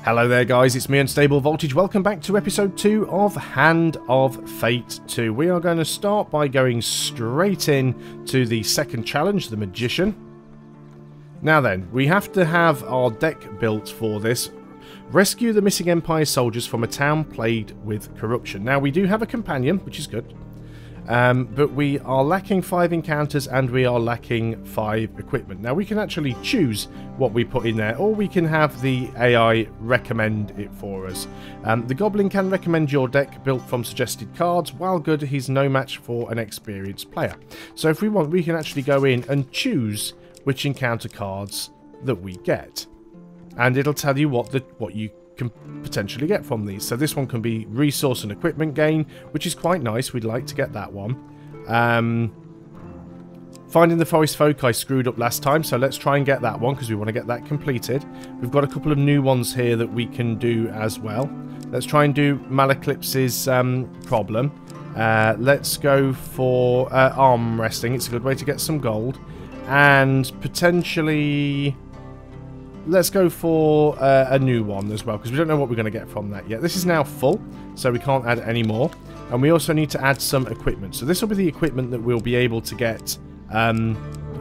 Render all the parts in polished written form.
Hello there guys, it's me Unstable Voltage. Welcome back to episode 2 of Hand of Fate 2. We are going to start by going straight in to the second challenge, the Magician. Now then, we have to have our deck built for this. Rescue the missing Empire soldiers from a town plagued with corruption. Now we do have a companion, which is good. But we are lacking 5 encounters and we are lacking 5 equipment. Now we can actually choose what we put in there, or we can have the AI recommend it for us. The Goblin can recommend your deck built from suggested cards. While good, he's no match for an experienced player. So if we want, we can actually go in and choose which encounter cards that we get. And it'll tell you what you can potentially get from these. So this one can be resource and equipment gain, which is quite nice. We'd like to get that one. Finding the forest folk I screwed up last time, so let's try and get that one because we want to get that completed. We've got a couple of new ones here that we can do as well. Let's try and do Malaclips's problem. Let's go for arm resting. It's a good way to get some gold. And potentially let's go for a new one as well, because we don't know what we're going to get from that yet. This is now full, so we can't add any more. And we also need to add some equipment. So this will be the equipment that we'll be able to get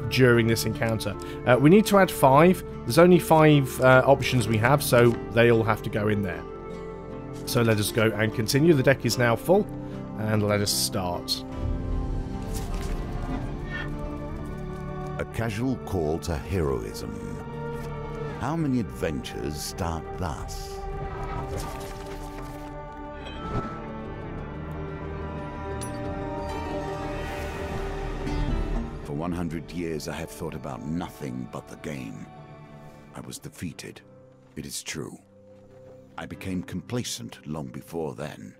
during this encounter. We need to add 5. There's only 5 options we have, so they all have to go in there. So let us go and continue. The deck is now full, and let us start. A casual call to heroism. How many adventures start thus? For 100 years I have thought about nothing but the game. I was defeated. It is true. I became complacent long before then.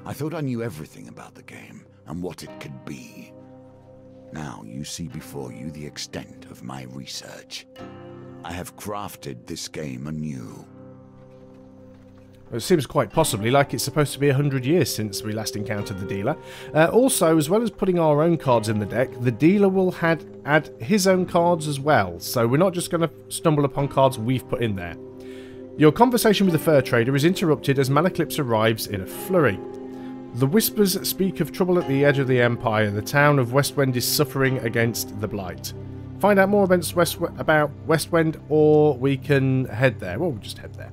I thought I knew everything about the game and what it could be. Now you see before you the extent of my research. I have crafted this game anew. It seems quite possibly like it's supposed to be 100 years since we last encountered the dealer. Also, as well as putting our own cards in the deck, the dealer will add his own cards as well. So we're not just going to stumble upon cards we've put in there. Your conversation with the fur trader is interrupted as Malaclips arrives in a flurry. The whispers speak of trouble at the edge of the Empire. The town of Westwind is suffering against the Blight. Find out more about Westwind, or we can head there. Well, we'll just head there.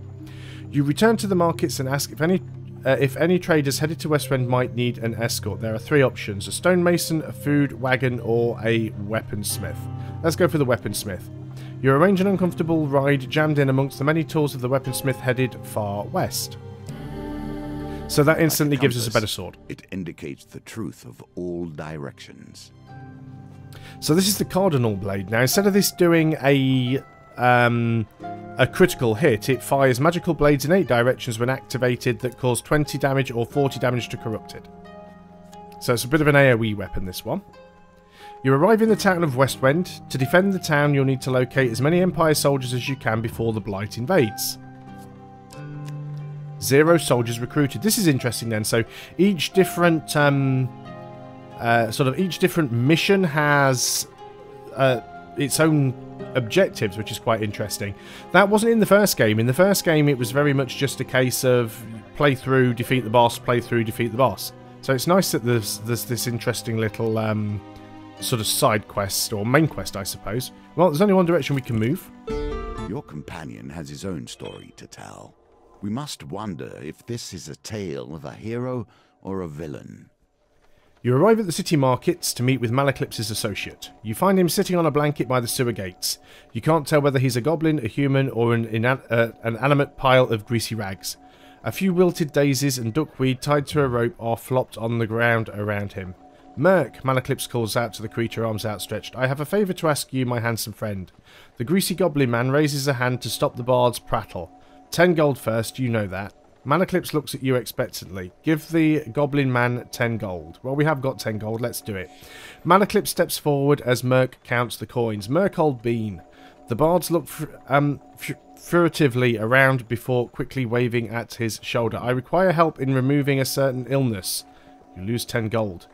You return to the markets and ask if any traders headed to Westwind might need an escort. There are 3 options: a stonemason, a food wagon, or a weaponsmith. Let's go for the weaponsmith. You arrange an uncomfortable ride jammed in amongst the many tools of the weaponsmith headed far west. So that instantly gives us a better sword. It indicates the truth of all directions. So this is the Cardinal Blade. Now, instead of this doing a critical hit, it fires magical blades in 8 directions when activated that cause 20 damage or 40 damage to corrupted. So it's a bit of an AoE weapon, this one. You arrive in the town of Westwind. To defend the town, you'll need to locate as many Empire soldiers as you can before the Blight invades. 0 soldiers recruited. This is interesting then. So each different each different mission has its own objectives, which is quite interesting. That wasn't in the first game. In the first game, it was very much just a case of play through, defeat the boss, play through, defeat the boss. So it's nice that there's this interesting little sort of side quest, or main quest, I suppose. Well, there's only one direction we can move. Your companion has his own story to tell. We must wonder if this is a tale of a hero or a villain. You arrive at the city markets to meet with Malaclips's associate. You find him sitting on a blanket by the sewer gates. You can't tell whether he's a goblin, a human, or an animate pile of greasy rags. A few wilted daisies and duckweed tied to a rope are flopped on the ground around him. Merc, Malaclips calls out to the creature, arms outstretched. I have a favour to ask you, my handsome friend. The greasy goblin man raises a hand to stop the bard's prattle. 10 gold first, you know that. Malaclips looks at you expectantly. Give the goblin man 10 gold. Well, we have got 10 gold. Let's do it. Malaclips steps forward as Merc counts the coins. Merc, old bean. The bards look furtively around before quickly waving at his shoulder. I require help in removing a certain illness. You lose 10 gold.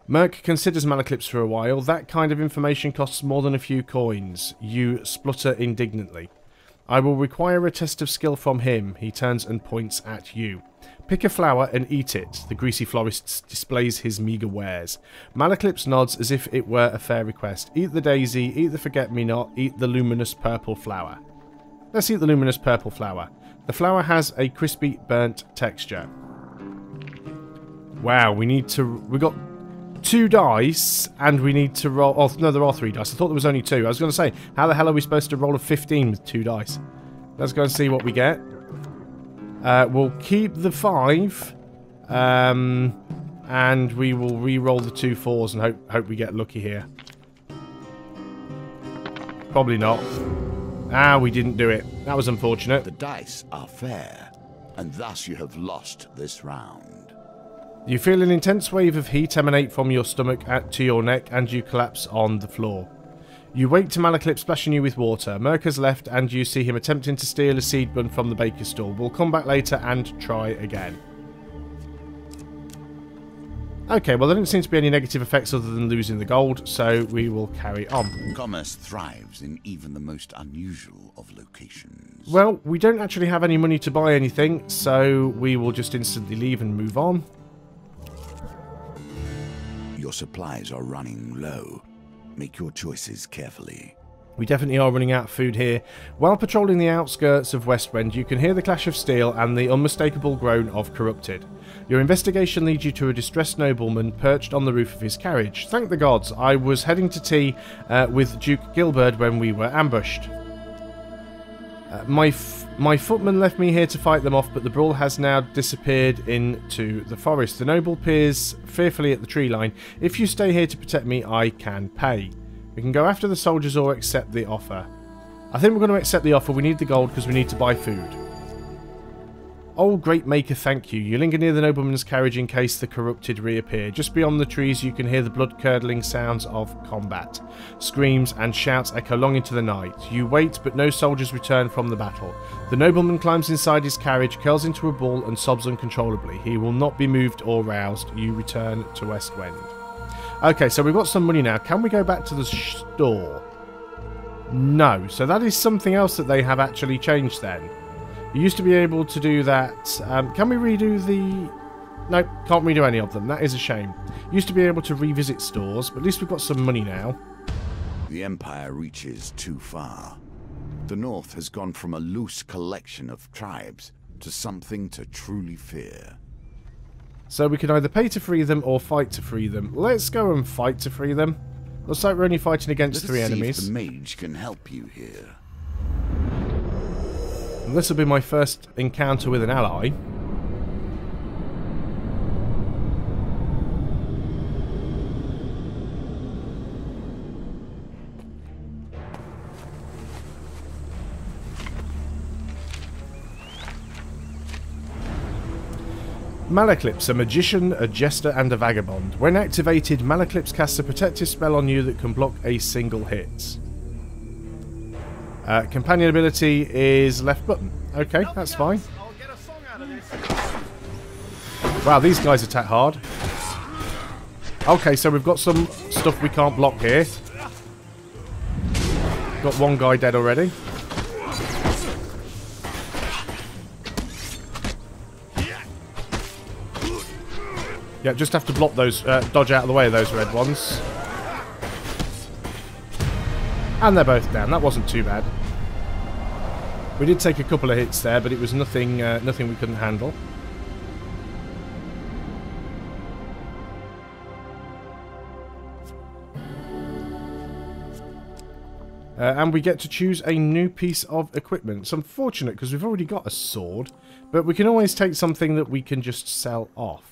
Merc considers Malaclips for a while. That kind of information costs more than a few coins. You splutter indignantly. I will require a test of skill from him. He turns and points at you. Pick a flower and eat it. The greasy florist displays his meagre wares. Malaclips nods as if it were a fair request. Eat the daisy, eat the forget-me-not, eat the luminous purple flower. Let's eat the luminous purple flower. The flower has a crispy, burnt texture. Wow, we got 2 dice, and we need to roll... Oh, no, there are 3 dice. I thought there was only 2. I was going to say, how the hell are we supposed to roll a 15 with 2 dice? Let's go and see what we get. We'll keep the 5, and we will re-roll the 2 4s and hope we get lucky here. Probably not. Ah, we didn't do it. That was unfortunate. The dice are fair, and thus you have lost this round. You feel an intense wave of heat emanate from your stomach to your neck, and you collapse on the floor. You wake to Malaclip splashing you with water. Merc has left, and you see him attempting to steal a seed bun from the baker's stall. We'll come back later and try again. Okay, well, there didn't seem to be any negative effects other than losing the gold, so we will carry on. Commerce thrives in even the most unusual of locations. Well, we don't actually have any money to buy anything, so we will just instantly leave and move on. Your supplies are running low. Make your choices carefully. We definitely are running out of food here. While patrolling the outskirts of Westwind, you can hear the clash of steel and the unmistakable groan of corrupted. Your investigation leads you to a distressed nobleman perched on the roof of his carriage. Thank the gods, I was heading to tea with Duke Gilbert when we were ambushed. My footman left me here to fight them off, but the brawl has now disappeared into the forest. The noble peers fearfully at the tree line. If you stay here to protect me, I can pay. We can go after the soldiers or accept the offer. I think we're going to accept the offer. We need the gold because we need to buy food. Oh, great maker, thank you. You linger near the nobleman's carriage in case the corrupted reappear. Just beyond the trees you can hear the blood-curdling sounds of combat. Screams and shouts echo long into the night. You wait, but no soldiers return from the battle. The nobleman climbs inside his carriage, curls into a ball and sobs uncontrollably. He will not be moved or roused. You return to Westwind. Okay, so we've got some money now. Can we go back to the store? No. So that is something else that they have actually changed then. You used to be able to do that. Can we redo the... No, can't redo any of them. That is a shame. Used to be able to revisit stores, but at least we've got some money now. The Empire reaches too far. The North has gone from a loose collection of tribes to something to truly fear. So we can either pay to free them or fight to free them. Let's go and fight to free them. Looks like we're only fighting against 3 enemies. See if the mage can help you here. And this will be my first encounter with an ally. Malaclips, a magician, a jester, and a vagabond. When activated, Malaclips casts a protective spell on you that can block a single hit. Companion ability is left button. Okay, that's fine. Wow, these guys attack hard. Okay, so we've got some stuff we can't block here. Got one guy dead already. Yeah, just have to block those, dodge out of the way of those red ones. And they're both down. That wasn't too bad. We did take a couple of hits there, but it was nothing, nothing we couldn't handle. And we get to choose a new piece of equipment. It's unfortunate because we've already got a sword, but we can always take something that we can just sell off.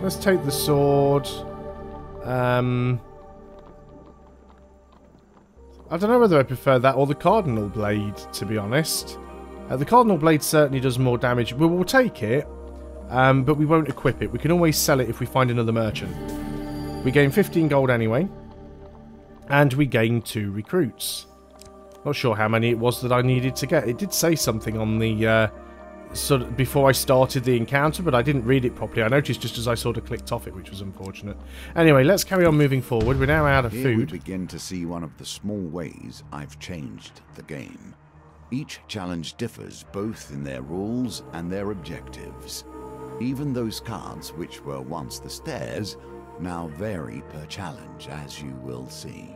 Let's take the sword. I don't know whether I prefer that or the Cardinal Blade, to be honest. The Cardinal Blade certainly does more damage. We will take it, but we won't equip it. We can always sell it if we find another merchant. We gain 15 gold anyway, and we gain 2 recruits. Not sure how many it was that I needed to get. It did say something on the sort of before I started the encounter, but I didn't read it properly. I noticed just as I sort of clicked off it, which was unfortunate. Anyway, let's carry on moving forward. We're now out of Here food. we begin to see one of the small ways I've changed the game. Each challenge differs both in their rules and their objectives. Even those cards which were once the stairs now vary per challenge, as you will see.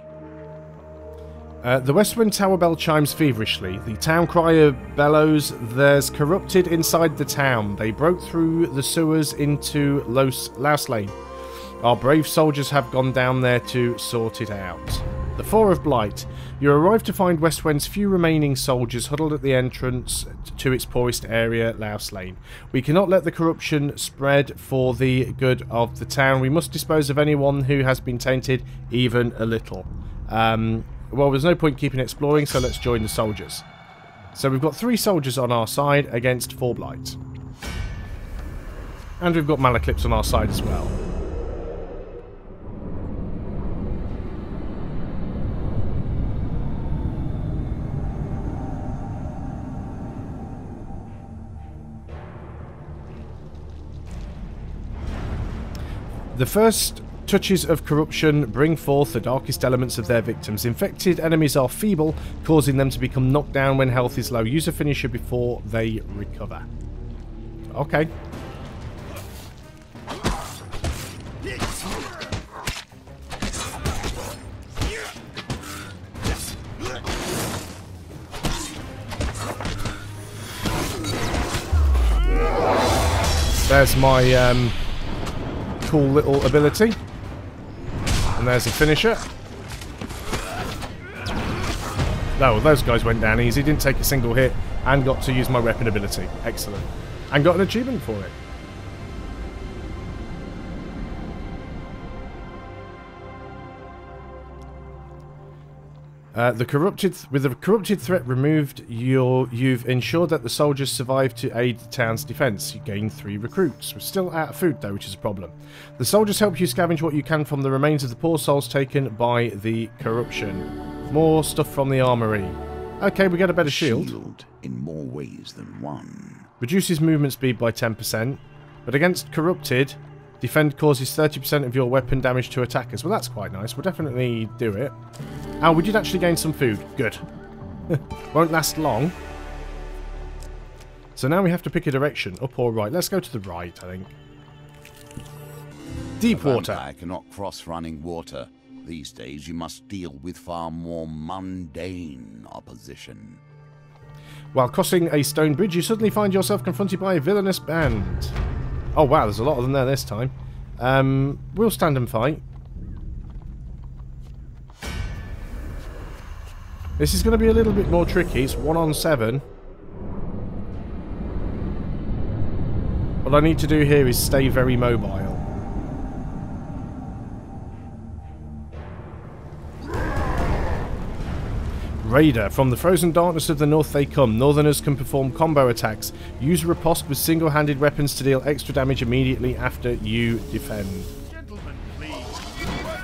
The West Wind Tower bell chimes feverishly. The town crier bellows, "There's corrupted inside the town. They broke through the sewers into Louse Lane. Our brave soldiers have gone down there to sort it out." The Four of Blight. You arrive to find West Wend's few remaining soldiers huddled at the entrance to its poorest area, Louse Lane. We cannot let the corruption spread for the good of the town. We must dispose of anyone who has been tainted even a little. Well, there's no point keeping exploring, so let's join the soldiers. So we've got 3 soldiers on our side against 4 Blight. And we've got Malaclips on our side as well. The first touches of corruption bring forth the darkest elements of their victims. Infected enemies are feeble, causing them to become knocked down when health is low. Use a finisher before they recover. Okay. There's my cool little ability. And there's a finisher. No, those guys went down easy. Didn't take a single hit and got to use my weapon ability. Excellent. And got an achievement for it. With the corrupted threat removed, you've ensured that the soldiers survive to aid the town's defence. You gain 3 recruits. We're still out of food though, which is a problem. The soldiers help you scavenge what you can from the remains of the poor souls taken by the corruption. More stuff from the armoury. Okay, we get a better shield. In more ways than one. Reduces movement speed by 10%, but against corrupted, defend causes 30% of your weapon damage to attackers. Well, that's quite nice. We'll definitely do it. Oh, we did actually gain some food. Good. Won't last long. So now we have to pick a direction, up or right. Let's go to the right, I think. Deep water. I cannot cross running water. These days you must deal with far more mundane opposition. While crossing a stone bridge, you suddenly find yourself confronted by a villainous band. Oh wow, there's a lot of them there this time. We'll stand and fight. This is going to be a little bit more tricky. It's 1 on 7. What I need to do here is stay very mobile. Raider. From the frozen darkness of the north they come. Northerners can perform combo attacks. Use riposte with single-handed weapons to deal extra damage immediately after you defend. Gentlemen, please. Work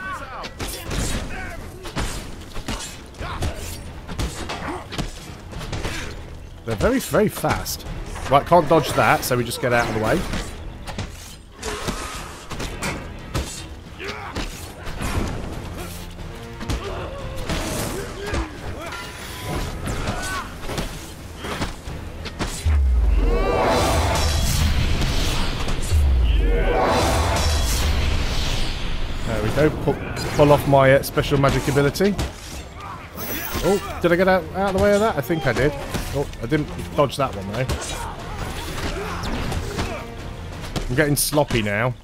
this out. They're very, very fast. Right, can't dodge that, so we just get out of the way. Pull off my special magic ability. Oh, did I get out of the way of that? I think I did. Oh, I didn't dodge that one though. I'm getting sloppy now.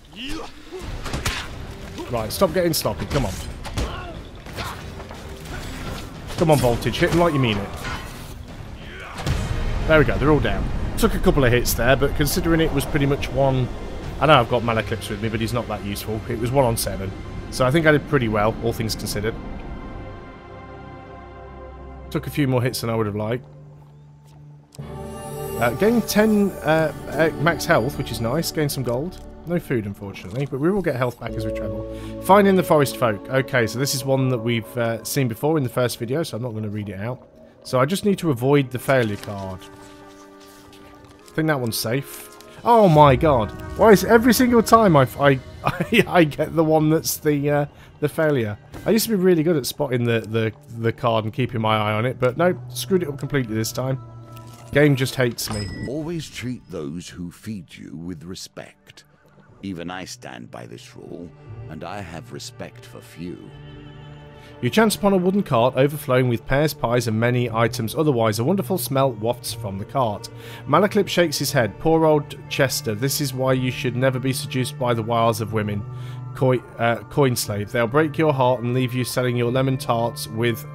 Right, stop getting sloppy. Come on. Come on, Voltage. Hit them like you mean it. There we go. They're all down. Took a couple of hits there, but considering it was pretty much 1... I know I've got Malaclips with me, but he's not that useful. It was 1 on 7. So I think I did pretty well, all things considered. Took a few more hits than I would have liked. Gained 10 max health, which is nice. Gained some gold. No food, unfortunately, but we will get health back as we travel. Finding the forest folk. Okay, so this is one that we've seen before in the first video, so I'm not going to read it out. So I just need to avoid the failure card. think that one's safe. Oh my god. Why is every single time I get the one that's the failure? I used to be really good at spotting the card and keeping my eye on it, but no, screwed it up completely this time. Game just hates me. Always treat those who feed you with respect. Even I stand by this rule, and I have respect for few. You chance upon a wooden cart overflowing with pears, pies, and many items otherwise. A wonderful smell wafts from the cart. Malaclip shakes his head. Poor old Chester. This is why you should never be seduced by the wiles of women. Coin slave. They'll break your heart and leave you selling your lemon tarts with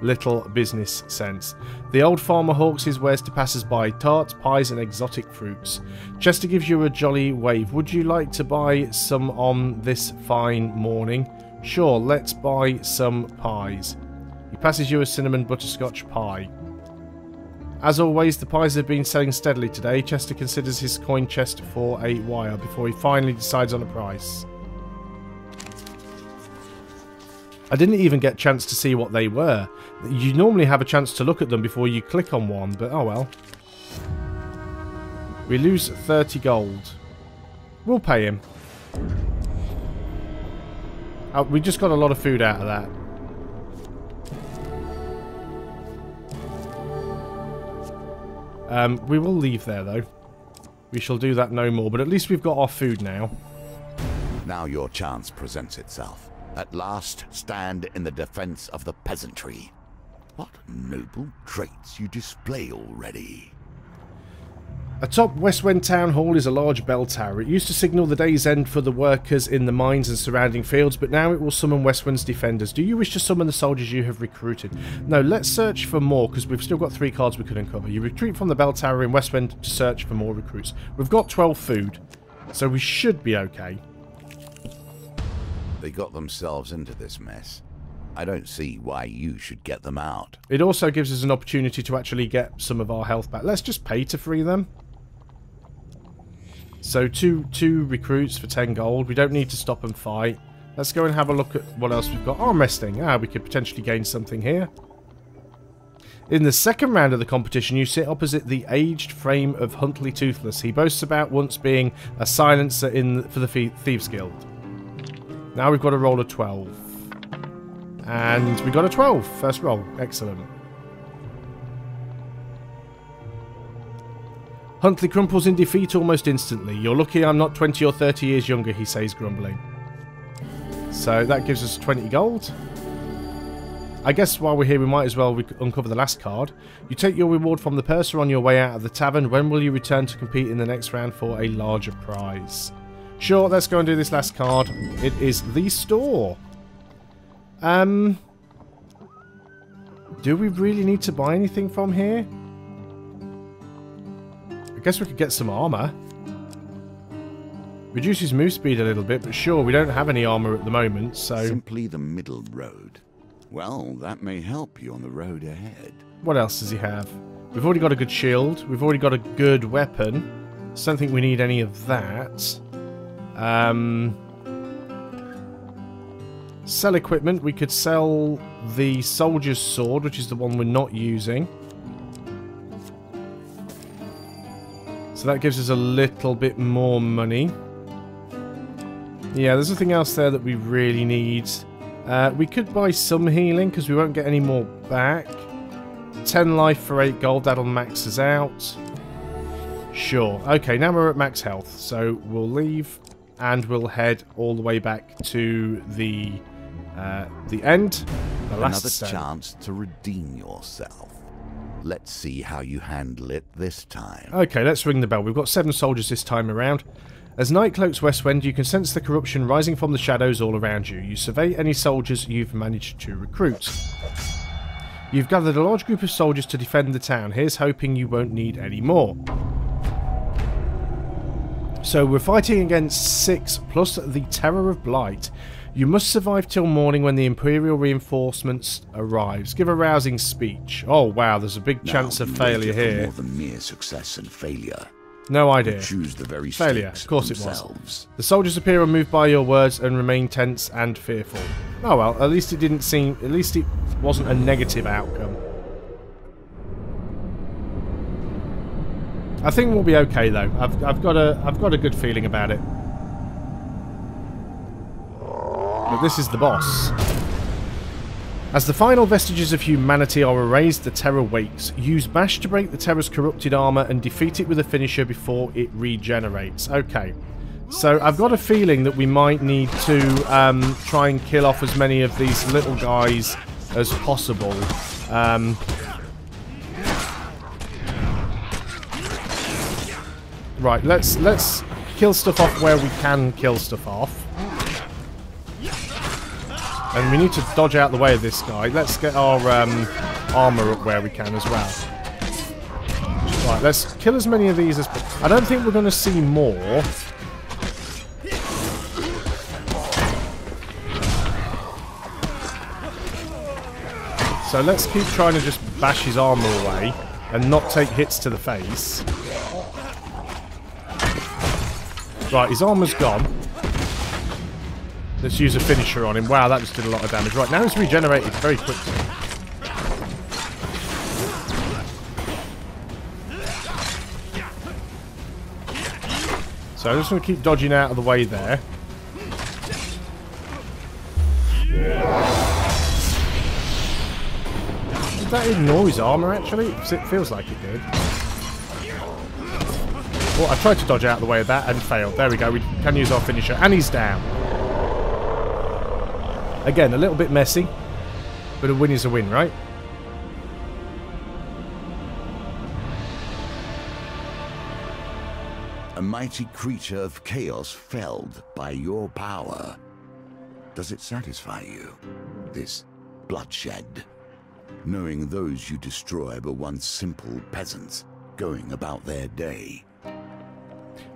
little business sense. The old farmer hawks his wares to passers-by. Tarts, pies, and exotic fruits. Chester gives you a jolly wave. Would you like to buy some on this fine morning? Sure, let's buy some pies. He passes you a cinnamon butterscotch pie. As always, the pies have been selling steadily today. Chester considers his coin chest for a while before he finally decides on a price. I didn't even get a chance to see what they were. You normally have a chance to look at them before you click on one, but oh well. We lose 30 gold. We'll pay him. We just got a lot of food out of that. We will leave there, though. We shall do that no more, but at least we've got our food now. Now your chance presents itself. At last, stand in the defense of the peasantry. What noble traits you display already. Atop Westwind Town Hall is a large bell tower. It used to signal the day's end for the workers in the mines and surrounding fields, but now it will summon Westwind's defenders. Do you wish to summon the soldiers you have recruited? No, let's search for more, because we've still got 3 cards we could uncover. You retreat from the bell tower in Westwind to search for more recruits. We've got 12 food, so we should be okay. They got themselves into this mess. I don't see why you should get them out. It also gives us an opportunity to actually get some of our health back. Let's just pay to free them. So two recruits for 10 gold. We don't need to stop and fight. Let's go and have a look at what else we've got. Arm resting. We could potentially gain something here. In the second round of the competition, you sit opposite the aged frame of Huntley Toothless. He boasts about once being a silencer for the Thieves Guild. Now we've got a roll of 12. And we got a 12. First roll. Excellent. Huntley crumples in defeat almost instantly. You're lucky I'm not 20 or 30 years younger, he says, grumbling. So that gives us 20 gold. I guess while we're here we might as well uncover the last card. You take your reward from the purser on your way out of the tavern. When will you return to compete in the next round for a larger prize? Sure, let's go and do this last card. It is the store. Do we really need to buy anything from here? I guess we could get some armor. Reduces move speed a little bit, but sure, we don't have any armor at the moment, so... Simply the middle road. Well, that may help you on the road ahead. What else does he have? We've already got a good shield. We've already got a good weapon. So I don't think we need any of that. Sell equipment. We could sell the soldier's sword, which is the one we're not using. So that gives us a little bit more money. Yeah, there's nothing else there that we really need. We could buy some healing, because we won't get any more back. 10 life for 8 gold, that'll max us out. Sure. Okay, now we're at max health. So we'll leave, and we'll head all the way back to the end. The last Another chance to redeem yourself. Let's see how you handle it this time. Okay, let's ring the bell. We've got 7 soldiers this time around. As night cloaks Westwind, you can sense the corruption rising from the shadows all around you. You survey any soldiers you've managed to recruit. You've gathered a large group of soldiers to defend the town. Here's hoping you won't need any more. So we're fighting against 6 plus the Terror of Blight. You must survive till morning when the Imperial reinforcements arrives. Give a rousing speech. Oh wow, there's a big chance of failure here. More than mere success and failure. No idea. Choose the very failure. Of course themselves. It was. The soldiers appear unmoved by your words and remain tense and fearful. Oh well, at least it didn't seem. At least it wasn't a negative outcome. I think we'll be okay though. I've got a good feeling about it. But this is the boss. As the final vestiges of humanity are erased, the Terror wakes. Use Bash to break the Terror's corrupted armor and defeat it with a finisher before it regenerates. Okay. So I've got a feeling that we might need to try and kill off as many of these little guys as possible. Right, let's kill stuff off where we can kill stuff off. And we need to dodge out the way of this guy. Let's get our armor up where we can as well. Right, let's kill as many of these as possible. I don't think we're going to see more. So let's keep trying to just bash his armor away and not take hits to the face. Right, his armor's gone. Let's use a finisher on him. Wow, that just did a lot of damage. Right, now he's regenerated very quickly. So I'm just going to keep dodging out of the way there. Did that ignore his armor, actually? It feels like it did. Well, I tried to dodge out of the way of that and failed. There we go. We can use our finisher. And he's down. Again, a little bit messy, but a win is a win, right? A mighty creature of chaos felled by your power. Does it satisfy you, this bloodshed? Knowing those you destroy were once simple peasants, going about their day.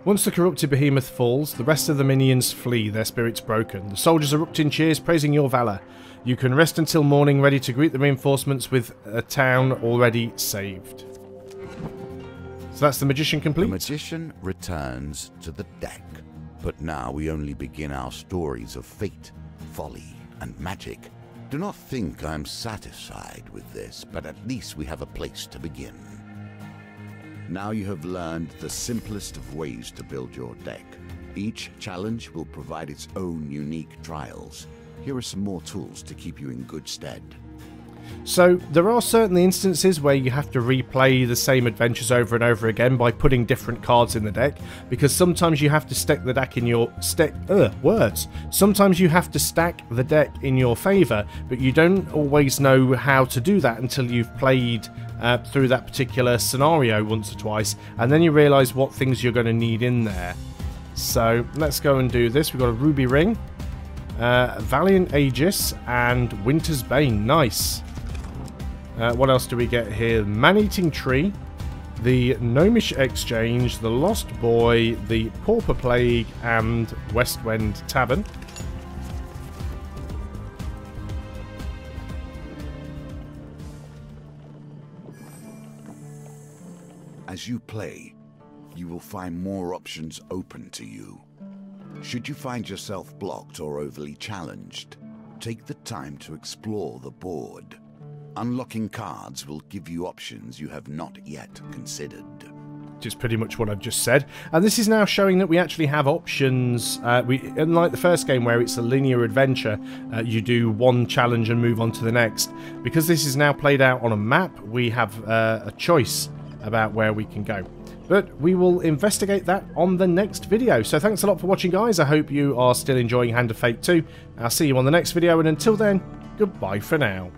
Once the corrupted behemoth falls, the rest of the minions flee, their spirits broken. The soldiers erupt in cheers, praising your valour. You can rest until morning, ready to greet the reinforcements with a town already saved. So that's the magician complete? The magician returns to the deck, but now we only begin our stories of fate, folly, and magic. Do not think I'm satisfied with this, but at least we have a place to begin. Now you have learned the simplest of ways to build your deck. Each challenge will provide its own unique trials. Here are some more tools to keep you in good stead. So there are certainly instances where you have to replay the same adventures over and over again by putting different cards in the deck, because sometimes you have to stack the deck in your Sometimes you have to stack the deck in your favour, but you don't always know how to do that until you've played through that particular scenario once or twice, and then you realise what things you're going to need in there. So let's go and do this. We've got a Ruby Ring, Valiant Aegis, and Winter's Bane. Nice. What else do we get here? Man-Eating Tree, the Gnomish Exchange, the Lost Boy, the Pauper Plague, and Westwind Tavern. As you play, you will find more options open to you. Should you find yourself blocked or overly challenged, take the time to explore the board. Unlocking cards will give you options you have not yet considered. Which is pretty much what I've just said. And this is now showing that we actually have options. Unlike the first game where it's a linear adventure, you do one challenge and move on to the next. Because this is now played out on a map, we have a choice about where we can go. But we will investigate that on the next video. So thanks a lot for watching, guys. I hope you are still enjoying Hand of Fate 2. I'll see you on the next video, and until then, goodbye for now.